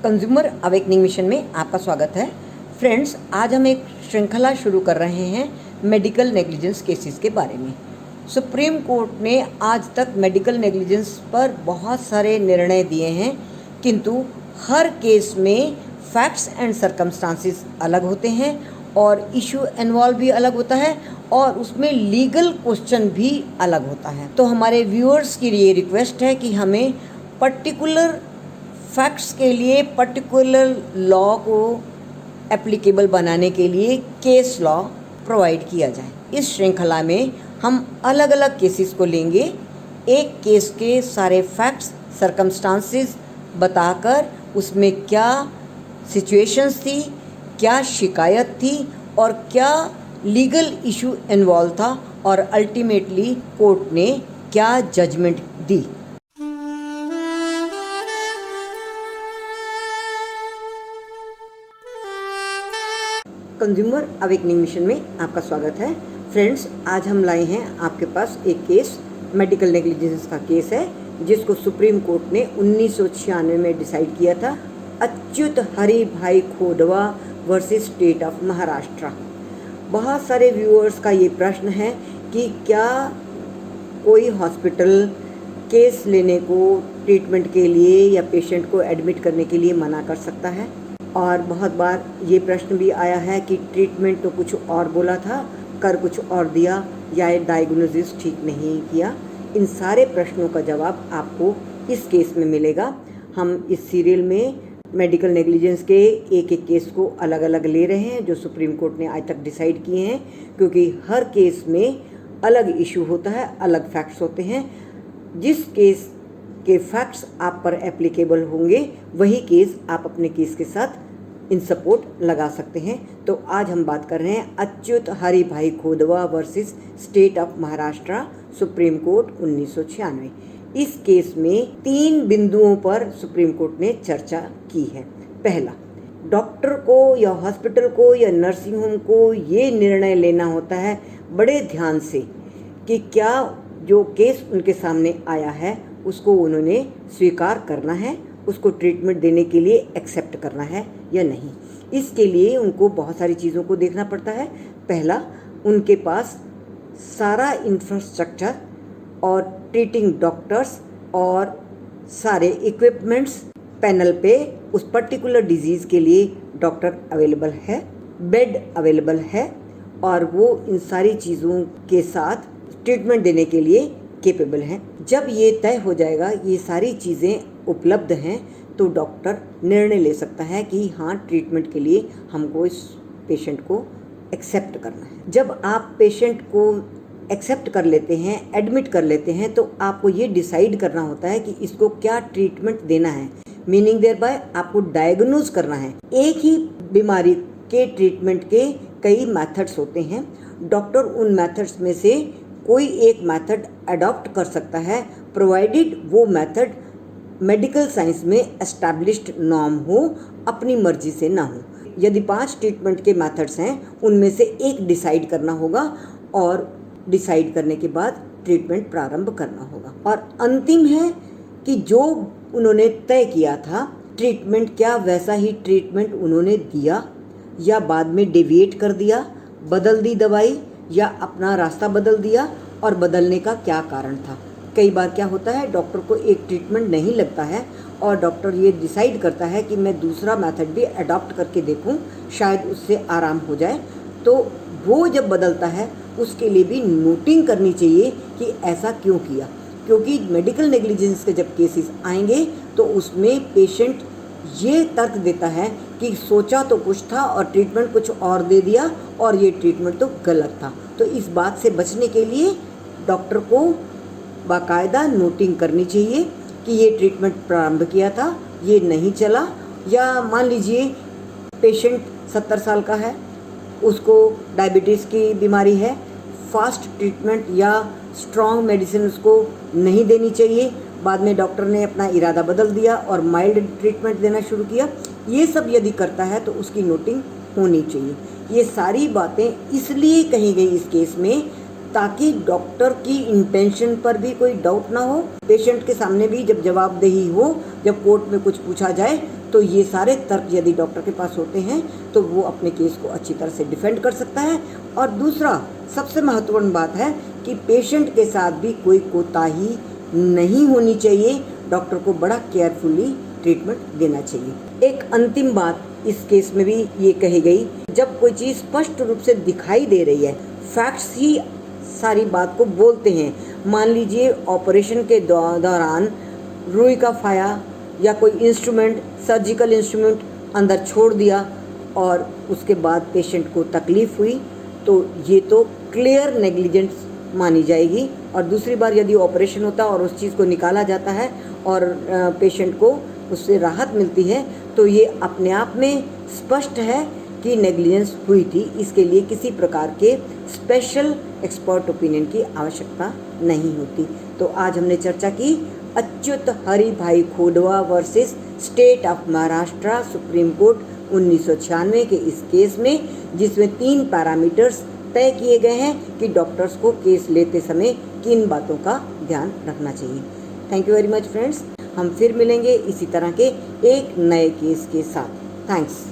Consumer awakening mission में आपका स्वागत है। फ्रेंड्स, आज हम एक श्रृंखला शुरू कर रहे हैं मेडिकल नेग्लिजेंस केसेस के बारे में। सुप्रीम कोर्ट ने आज तक मेडिकल नेग्लिजेंस पर बहुत सारे निर्णय दिए हैं, किंतु हर केस में फैक्ट्स एंड सर्कमस्टांसेस अलग होते हैं और इशू इन्वॉल्व भी अलग होता है और उसमें लीगल क्वेश्चन भी अलग होता है। तो हमारे व्यूअर्स की ये रिक्वेस्ट है कि हमें पर्टिकुलर फैक्ट्स के लिए पर्टिकुलर लॉ को एप्लीकेबल बनाने के लिए केस लॉ प्रोवाइड किया जाए। इस श्रृंखला में हम अलग अलग केसेस को लेंगे, एक केस के सारे फैक्ट्स सर्कमस्टांसेस बताकर उसमें क्या सिचुएशंस थी, क्या शिकायत थी और क्या लीगल इशू इन्वॉल्व था और अल्टीमेटली कोर्ट ने क्या जजमेंट दी। कंज्यूमर अवेकनिंग मिशन में आपका स्वागत है। फ्रेंड्स, आज हम लाए हैं आपके पास एक केस, मेडिकल नेग्लिजेंस का केस है जिसको सुप्रीम कोर्ट ने 1996 में डिसाइड किया था। Achyut Hari Bhai Khodwa versus state of Maharashtra. बहुत सारे व्यूअर्स का ये प्रश्न है कि क्या कोई हॉस्पिटल केस लेने को ट्रीटमेंट के लिए या पेशेंट को एडमिट करने के लिए मना कर सकता है। और बहुत बार ये प्रश्न भी आया है कि ट्रीटमेंट तो कुछ और बोला था, कर कुछ और दिया, या ये डायग्नोसिस ठीक नहीं किया। इन सारे प्रश्नों का जवाब आपको इस केस में मिलेगा। हम इस सीरियल में मेडिकल नेग्लिजेंस के एक एक केस को अलग अलग ले रहे हैं जो सुप्रीम कोर्ट ने आज तक डिसाइड किए हैं, क्योंकि हर केस में अलग इशू होता है, अलग फैक्ट्स होते हैं। जिस केस के फैक्ट्स आप पर एप्लीकेबल होंगे वही केस आप अपने केस के साथ इन सपोर्ट लगा सकते हैं। तो आज हम बात कर रहे हैं Achyut Hari Bhai Khodwa versus state of Maharashtra, Supreme Court 1996। इस केस में 3 बिंदुओं पर सुप्रीम कोर्ट ने चर्चा की है। पहला, डॉक्टर को या हॉस्पिटल को या नर्सिंग होम को ये निर्णय लेना होता है बड़े ध्यान से कि क्या जो केस उनके सामने आया है उसको उन्होंने स्वीकार करना है, उसको ट्रीटमेंट देने के लिए एक्सेप्ट करना है या नहीं। इसके लिए उनको बहुत सारी चीज़ों को देखना पड़ता है। पहला, उनके पास सारा इंफ्रास्ट्रक्चर और ट्रीटिंग डॉक्टर्स और सारे इक्विपमेंट्स पैनल पे उस पर्टिकुलर डिजीज़ के लिए डॉक्टर अवेलेबल है, बेड अवेलेबल है और वो इन सारी चीज़ों के साथ ट्रीटमेंट देने के लिए केपेबल हैं। जब ये तय हो जाएगा, ये सारी चीज़ें उपलब्ध हैं, तो डॉक्टर निर्णय ले सकता है कि हाँ, ट्रीटमेंट के लिए हमको इस पेशेंट को एक्सेप्ट करना है। जब आप पेशेंट को एक्सेप्ट कर लेते हैं, एडमिट कर लेते हैं, तो आपको ये डिसाइड करना होता है कि इसको क्या ट्रीटमेंट देना है। मीनिंग देयर बाय आपको डायग्नोज करना है। एक ही बीमारी के ट्रीटमेंट के कई मेथड्स होते हैं। डॉक्टर उन मेथड्स में से कोई एक मेथड अडॉप्ट कर सकता है, प्रोवाइडेड वो मेथड मेडिकल साइंस में एस्टैब्लिश्ड नॉर्म हो, अपनी मर्जी से ना हो। यदि 5 ट्रीटमेंट के मेथड्स हैं, उनमें से एक डिसाइड करना होगा और डिसाइड करने के बाद ट्रीटमेंट प्रारंभ करना होगा। और अंतिम है कि जो उन्होंने तय किया था ट्रीटमेंट, क्या वैसा ही ट्रीटमेंट उन्होंने दिया या बाद में डेविएट कर दिया, बदल दी दवाई या अपना रास्ता बदल दिया, और बदलने का क्या कारण था। कई बार क्या होता है, डॉक्टर को एक ट्रीटमेंट नहीं लगता है और डॉक्टर ये डिसाइड करता है कि मैं दूसरा मेथड भी अडॉप्ट करके देखूं, शायद उससे आराम हो जाए। तो वो जब बदलता है उसके लिए भी नोटिंग करनी चाहिए कि ऐसा क्यों किया, क्योंकि मेडिकल नेग्लिजेंस के जब केसेस आएंगे तो उसमें पेशेंट ये तर्क देता है कि सोचा तो कुछ था और ट्रीटमेंट कुछ और दे दिया और ये ट्रीटमेंट तो गलत था। तो इस बात से बचने के लिए डॉक्टर को बाकायदा नोटिंग करनी चाहिए कि ये ट्रीटमेंट प्रारंभ किया था, ये नहीं चला। या मान लीजिए पेशेंट 70 साल का है, उसको डायबिटीज़ की बीमारी है, फास्ट ट्रीटमेंट या स्ट्रॉन्ग मेडिसिन उसको नहीं देनी चाहिए, बाद में डॉक्टर ने अपना इरादा बदल दिया और माइल्ड ट्रीटमेंट देना शुरू किया। ये सब यदि करता है तो उसकी नोटिंग होनी चाहिए। ये सारी बातें इसलिए कही गई इस केस में ताकि डॉक्टर की इंटेंशन पर भी कोई डाउट ना हो, पेशेंट के सामने भी जब जवाबदेही हो, जब कोर्ट में कुछ पूछा जाए तो ये सारे तर्क यदि डॉक्टर के पास होते हैं तो वो अपने केस को अच्छी तरह से डिफेंड कर सकता है। और दूसरा सबसे महत्वपूर्ण बात है कि पेशेंट के साथ भी कोई कोताही नहीं होनी चाहिए, डॉक्टर को बड़ा केयरफुली ट्रीटमेंट देना चाहिए। एक अंतिम बात इस केस में भी ये कही गई, जब कोई चीज़ स्पष्ट रूप से दिखाई दे रही है, फैक्ट्स ही सारी बात को बोलते हैं। मान लीजिए ऑपरेशन के दौरान रुई का फाया या कोई इंस्ट्रूमेंट, सर्जिकल इंस्ट्रूमेंट अंदर छोड़ दिया और उसके बाद पेशेंट को तकलीफ़ हुई, तो ये तो क्लियर नेग्लिजेंस मानी जाएगी। और दूसरी बार यदि ऑपरेशन होता और उस चीज़ को निकाला जाता है और पेशेंट को उससे राहत मिलती है तो ये अपने आप में स्पष्ट है कि नेग्लिजेंस हुई थी। इसके लिए किसी प्रकार के स्पेशल एक्सपर्ट ओपिनियन की आवश्यकता नहीं होती। तो आज हमने चर्चा की Achyut Hari Bhai Khodwa versus state of Maharashtra Supreme Court 1996 के इस केस में, जिसमें 3 पैरामीटर्स तय किए गए हैं कि डॉक्टर्स को केस लेते समय किन बातों का ध्यान रखना चाहिए। Thank you very much friends. हम फिर मिलेंगे इसी तरह के एक नए केस के साथ। थैंक्स।